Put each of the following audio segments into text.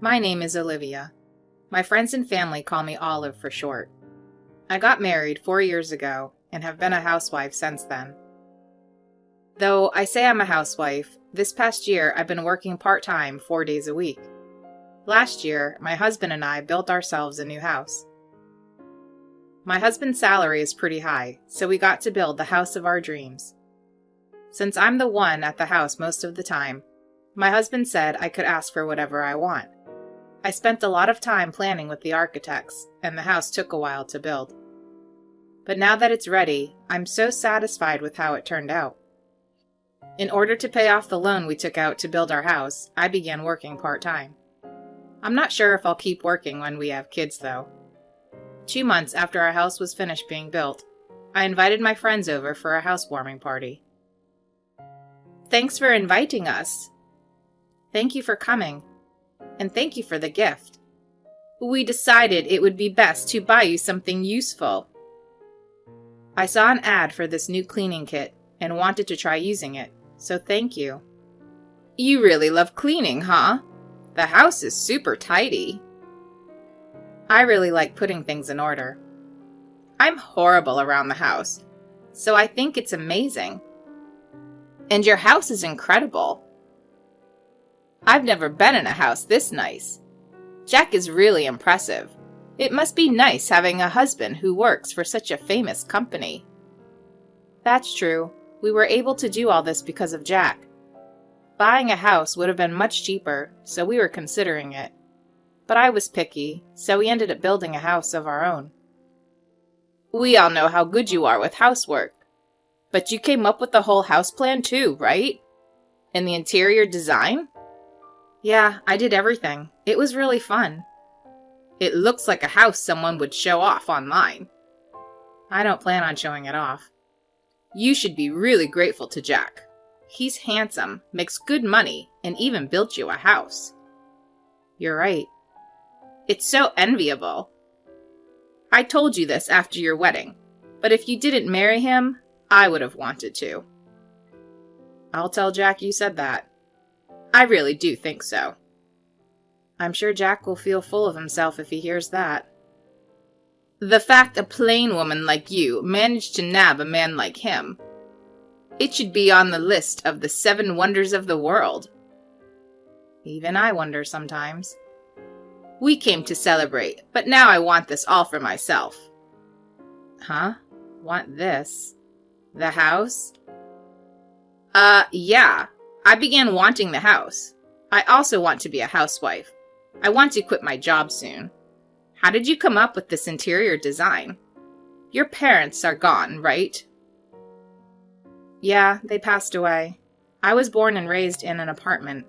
My name is Olivia. My friends and family call me Olive for short. I got married 4 years ago and have been a housewife since then. Though I say I'm a housewife, this past year I've been working part-time 4 days a week. Last year, my husband and I built ourselves a new house. My husband's salary is pretty high, so we got to build the house of our dreams. Since I'm the one at the house most of the time, my husband said I could ask for whatever I want. I spent a lot of time planning with the architects, and the house took a while to build. But now that it's ready, I'm so satisfied with how it turned out. In order to pay off the loan we took out to build our house, I began working part-time. I'm not sure if I'll keep working when we have kids, though. 2 months after our house was finished being built, I invited my friends over for a housewarming party. Thanks for inviting us. Thank you for coming. And thank you for the gift. We decided it would be best to buy you something useful. I saw an ad for this new cleaning kit and wanted to try using it, so thank you. You really love cleaning, huh? The house is super tidy. I really like putting things in order. I'm horrible around the house, so I think it's amazing. And your house is incredible. I've never been in a house this nice. Jack is really impressive. It must be nice having a husband who works for such a famous company. That's true. We were able to do all this because of Jack. Buying a house would have been much cheaper, so we were considering it. But I was picky, so we ended up building a house of our own. We all know how good you are with housework. But you came up with the whole house plan too, right? And the interior design? Yeah, I did everything. It was really fun. It looks like a house someone would show off online. I don't plan on showing it off. You should be really grateful to Jack. He's handsome, makes good money, and even built you a house. You're right. It's so enviable. I told you this after your wedding, but if you didn't marry him, I would have wanted to. I'll tell Jack you said that. I really do think so. I'm sure Jack will feel full of himself if he hears that. The fact a plain woman like you managed to nab a man like him. It should be on the list of the 7 wonders of the world. Even I wonder sometimes. We came to celebrate, but now I want this all for myself. Huh? Want this? The house? Yeah. I began wanting the house. I also want to be a housewife. I want to quit my job soon. How did you come up with this interior design? Your parents are gone, right? Yeah, they passed away. I was born and raised in an apartment,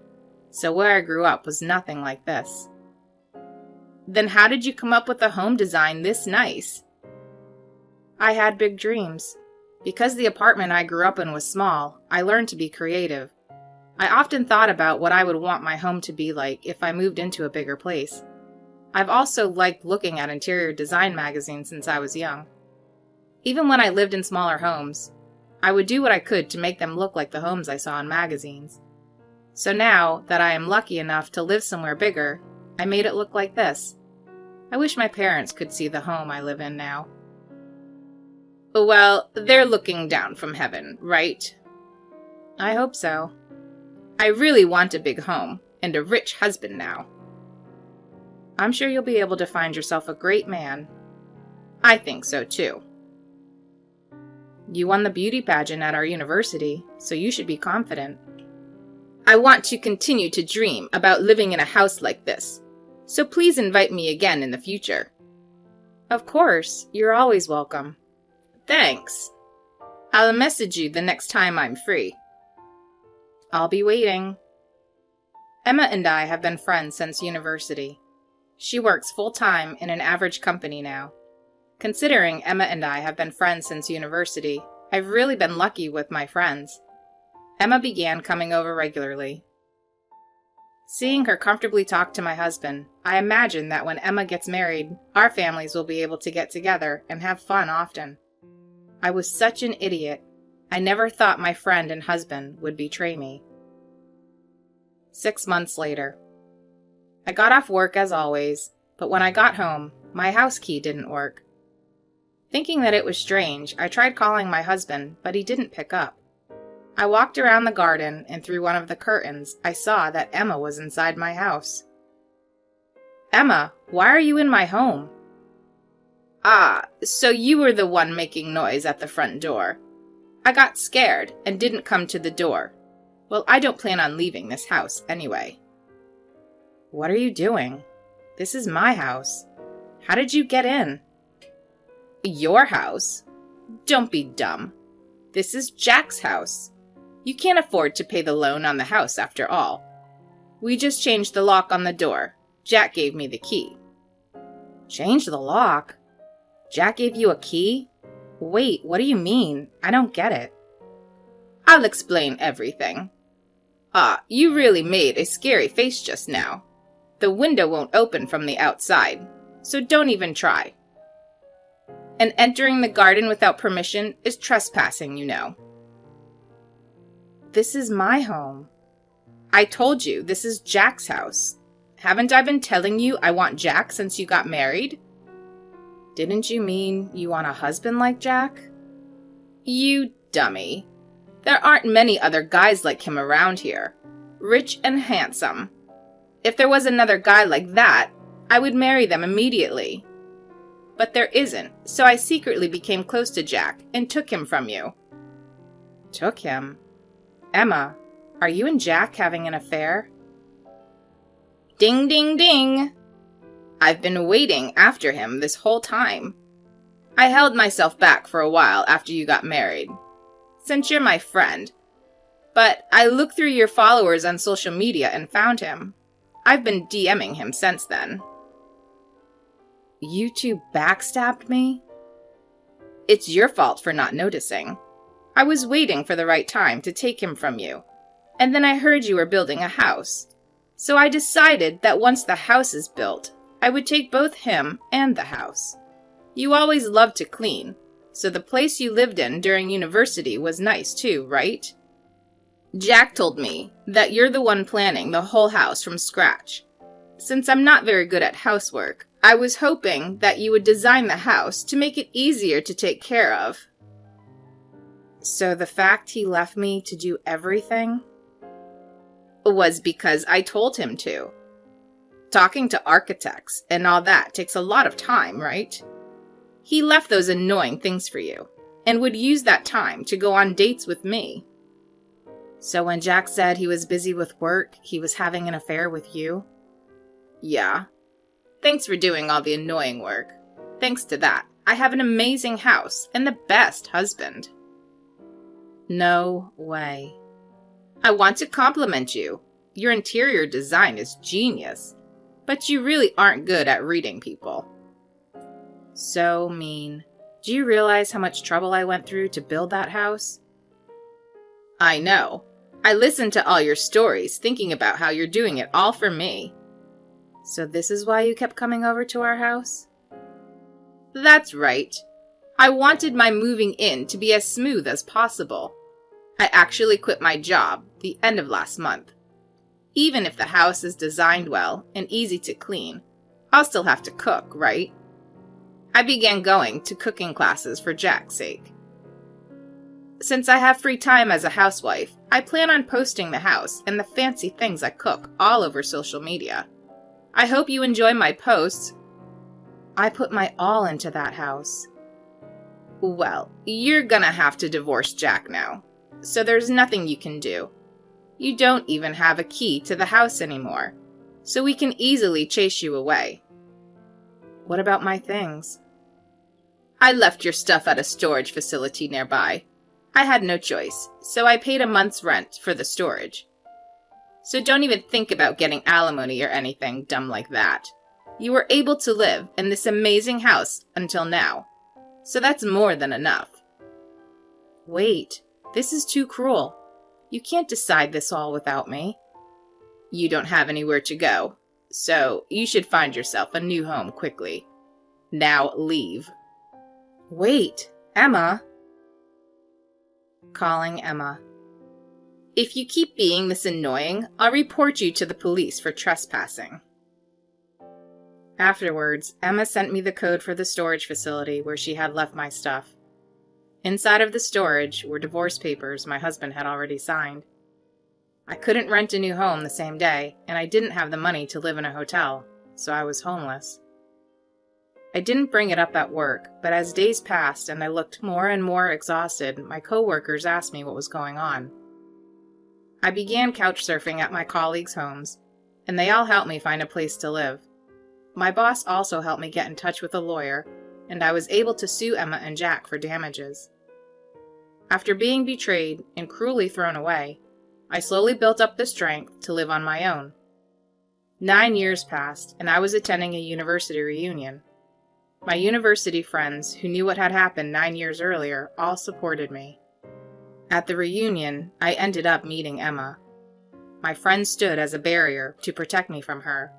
so where I grew up was nothing like this. Then how did you come up with a home design this nice? I had big dreams. Because the apartment I grew up in was small, I learned to be creative. I often thought about what I would want my home to be like if I moved into a bigger place. I've also liked looking at interior design magazines since I was young. Even when I lived in smaller homes, I would do what I could to make them look like the homes I saw in magazines. So now that I am lucky enough to live somewhere bigger, I made it look like this. I wish my parents could see the home I live in now. Well, they're looking down from heaven, right? I hope so. I really want a big home and a rich husband now. I'm sure you'll be able to find yourself a great man. I think so too. You won the beauty pageant at our university, so you should be confident. I want to continue to dream about living in a house like this, so please invite me again in the future. Of course, you're always welcome. Thanks. I'll message you the next time I'm free. I'll be waiting. Emma and I have been friends since university. She works full-time in an average company now. Considering Emma and I have been friends since university, I've really been lucky with my friends. Emma began coming over regularly. Seeing her comfortably talk to my husband, I imagine that when Emma gets married, our families will be able to get together and have fun often. I was such an idiot. I never thought my friend and husband would betray me. 6 months later. I got off work as always, but when I got home, my house key didn't work. Thinking that it was strange, I tried calling my husband, but he didn't pick up. I walked around the garden, and through one of the curtains, I saw that Emma was inside my house. "Emma, why are you in my home?" "Ah, so you were the one making noise at the front door. I got scared and didn't come to the door. Well, I don't plan on leaving this house anyway." "What are you doing? This is my house. How did you get in?" "Your house? Don't be dumb. This is Jack's house. You can't afford to pay the loan on the house after all. We just changed the lock on the door. Jack gave me the key." "Change the lock? Jack gave you a key? Wait, what do you mean? I don't get it." "I'll explain everything. Ah, you really made a scary face just now. The window won't open from the outside, so don't even try. And entering the garden without permission is trespassing, you know." "This is my home." "I told you, this is Jack's house. Haven't I been telling you I want Jack since you got married?" "Didn't you mean you want a husband like Jack?" "You dummy. There aren't many other guys like him around here. Rich and handsome. If there was another guy like that, I would marry them immediately. But there isn't, so I secretly became close to Jack and took him from you." "Took him? Emma, are you and Jack having an affair?" "Ding, ding, ding. I've been waiting after him this whole time. I held myself back for a while after you got married, since you're my friend. But I looked through your followers on social media and found him. I've been DMing him since then." "You two backstabbed me?" "It's your fault for not noticing. I was waiting for the right time to take him from you, and then I heard you were building a house. So I decided that once the house is built, I would take both him and the house. You always loved to clean, so the place you lived in during university was nice too, right? Jack told me that you're the one planning the whole house from scratch. Since I'm not very good at housework, I was hoping that you would design the house to make it easier to take care of." "So the fact he left me to do everything?" "Was because I told him to. Talking to architects and all that takes a lot of time, right? He left those annoying things for you, and would use that time to go on dates with me." "So when Jack said he was busy with work, he was having an affair with you?" "Yeah. Thanks for doing all the annoying work. Thanks to that, I have an amazing house and the best husband." "No way." "I want to compliment you. Your interior design is genius, but you really aren't good at reading people." "So mean. Do you realize how much trouble I went through to build that house?" "I know. I listened to all your stories thinking about how you're doing it all for me." "So this is why you kept coming over to our house?" "That's right. I wanted my moving in to be as smooth as possible. I actually quit my job the end of last month. Even if the house is designed well and easy to clean, I'll still have to cook, right? I began going to cooking classes for Jack's sake. Since I have free time as a housewife, I plan on posting the house and the fancy things I cook all over social media. I hope you enjoy my posts. I put my all into that house." "Well, you're gonna have to divorce Jack now, so there's nothing you can do. You don't even have a key to the house anymore, so we can easily chase you away." "What about my things?" "I left your stuff at a storage facility nearby. I had no choice, so I paid a month's rent for the storage. So don't even think about getting alimony or anything dumb like that. You were able to live in this amazing house until now, so that's more than enough." "Wait, this is too cruel. You can't decide this all without me." "You don't have anywhere to go, so you should find yourself a new home quickly. Now leave." "Wait, Emma." Calling Emma. "If you keep being this annoying, I'll report you to the police for trespassing." Afterwards, Emma sent me the code for the storage facility where she had left my stuff. Inside of the storage were divorce papers my husband had already signed. I couldn't rent a new home the same day, and I didn't have the money to live in a hotel, so I was homeless. I didn't bring it up at work, but as days passed and I looked more and more exhausted, my coworkers asked me what was going on. I began couch surfing at my colleagues' homes, and they all helped me find a place to live. My boss also helped me get in touch with a lawyer, and I was able to sue Emma and Jack for damages. After being betrayed and cruelly thrown away, I slowly built up the strength to live on my own. 9 years passed, and I was attending a university reunion. My university friends, who knew what had happened 9 years earlier, all supported me. At the reunion, I ended up meeting Emma. My friends stood as a barrier to protect me from her.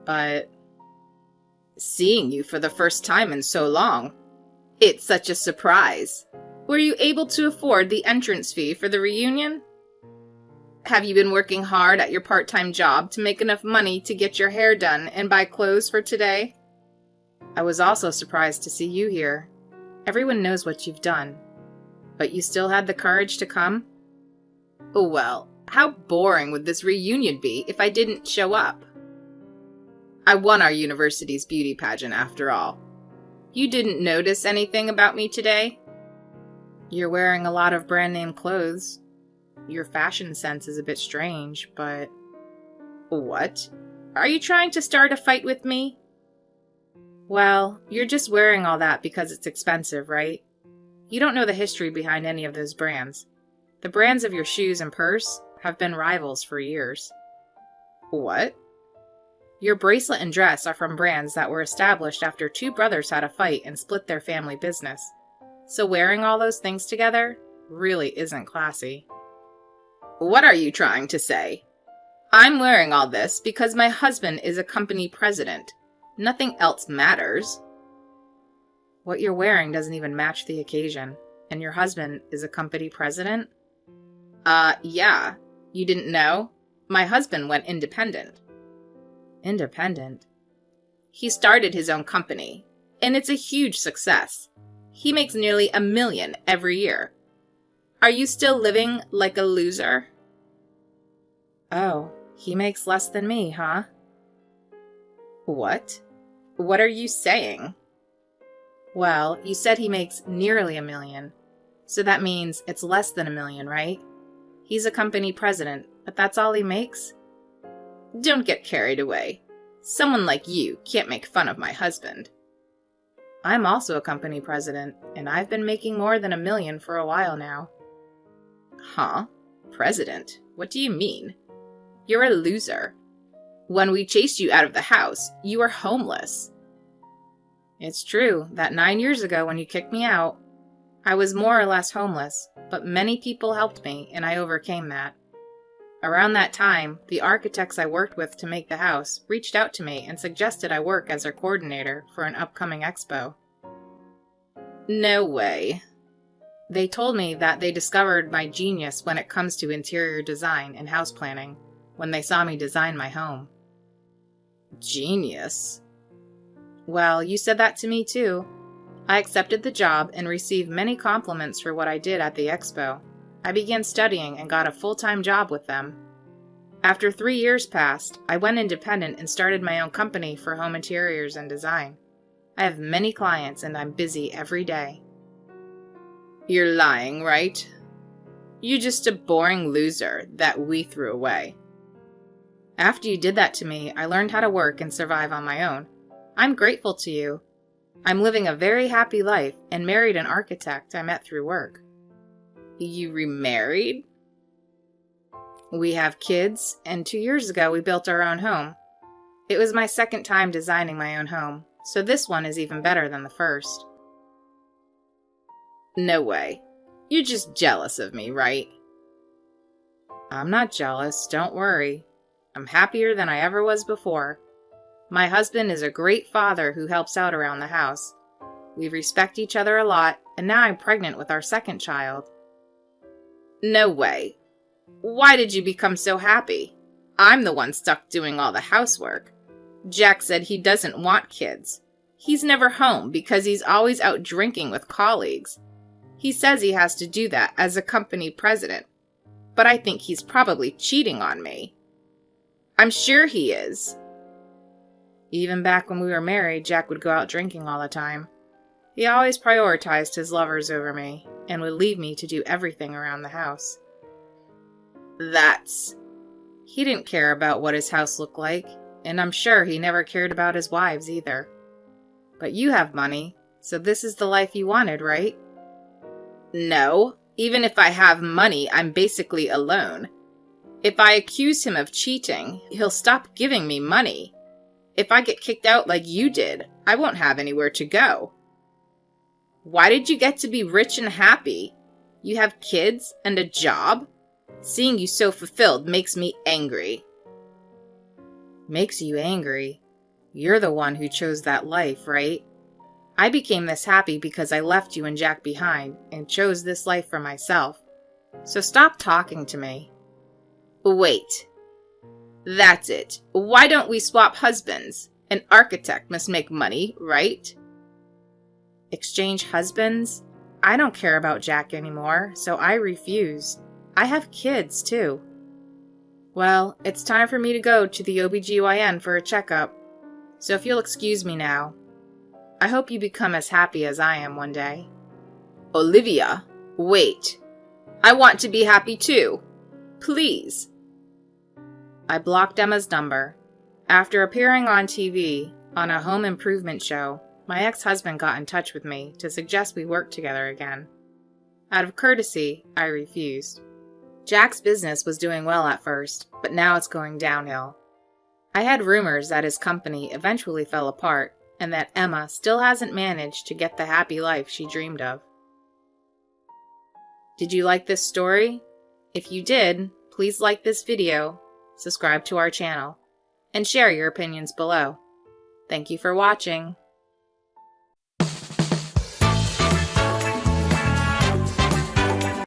But seeing you for the first time in so long, it's such a surprise. Were you able to afford the entrance fee for the reunion? Have you been working hard at your part-time job to make enough money to get your hair done and buy clothes for today? I was also surprised to see you here. Everyone knows what you've done. But you still had the courage to come? Oh well, how boring would this reunion be if I didn't show up? I won our university's beauty pageant after all. You didn't notice anything about me today? You're wearing a lot of brand name clothes. Your fashion sense is a bit strange, but... What? Are you trying to start a fight with me? Well, you're just wearing all that because it's expensive, right? You don't know the history behind any of those brands. The brands of your shoes and purse have been rivals for years. What? Your bracelet and dress are from brands that were established after two brothers had a fight and split their family business. So wearing all those things together really isn't classy. What are you trying to say? I'm wearing all this because my husband is a company president. Nothing else matters. What you're wearing doesn't even match the occasion, and your husband is a company president? Yeah. You didn't know? My husband went independent. Independent? He started his own company, and it's a huge success. He makes nearly $1 million every year. Are you still living like a loser? Oh, he makes less than me, huh? What? What are you saying? Well, you said he makes nearly $1 million, so that means it's less than $1 million, right? He's a company president, but that's all he makes? Don't get carried away. Someone like you can't make fun of my husband. I'm also a company president, and I've been making more than $1 million for a while now. Huh? President? What do you mean? You're a loser. When we chased you out of the house, you were homeless. It's true that 9 years ago when you kicked me out, I was more or less homeless, but many people helped me and I overcame that. Around that time, the architects I worked with to make the house reached out to me and suggested I work as their coordinator for an upcoming expo. No way. They told me that they discovered my genius when it comes to interior design and house planning when they saw me design my home. Genius? Well, you said that to me too. I accepted the job and received many compliments for what I did at the expo. I began studying and got a full-time job with them. After 3 years passed, I went independent and started my own company for home interiors and design. I have many clients and I'm busy every day. You're lying, right? You're just a boring loser that we threw away. After you did that to me, I learned how to work and survive on my own. I'm grateful to you. I'm living a very happy life and married an architect I met through work. You remarried? We have kids, and 2 years ago we built our own home. It was my second time designing my own home, so this one is even better than the first. No way. You're just jealous of me, right? I'm not jealous, don't worry. I'm happier than I ever was before. My husband is a great father who helps out around the house. We respect each other a lot, and now I'm pregnant with our second child. No way. Why did you become so happy? I'm the one stuck doing all the housework. Jack said he doesn't want kids. He's never home because he's always out drinking with colleagues. He says he has to do that as a company president, but I think he's probably cheating on me. I'm sure he is. Even back when we were married, Jack would go out drinking all the time. He always prioritized his lovers over me and would leave me to do everything around the house. He didn't care about what his house looked like, and I'm sure he never cared about his wives either. But you have money, so this is the life you wanted, right? No, even if I have money, I'm basically alone. If I accuse him of cheating, he'll stop giving me money. If I get kicked out like you did, I won't have anywhere to go. Why did you get to be rich and happy? You have kids and a job? Seeing you so fulfilled makes me angry. Makes you angry? You're the one who chose that life, right? I became this happy because I left you and Jack behind and chose this life for myself. So stop talking to me. Wait. That's it. Why don't we swap husbands? An architect must make money, right? Exchange husbands? I don't care about Jack anymore, so I refuse. I have kids, too. Well, it's time for me to go to the OBGYN for a checkup. So if you'll excuse me now, I hope you become as happy as I am one day. Olivia, wait. I want to be happy too. Please. I blocked Emma's number. After appearing on TV on a home improvement show, my ex-husband got in touch with me to suggest we work together again. Out of courtesy, I refused. Jack's business was doing well at first, but now it's going downhill. I had rumors that his company eventually fell apart and that Emma still hasn't managed to get the happy life she dreamed of. Did you like this story? If you did, please like this video, subscribe to our channel, and share your opinions below. Thank you for watching.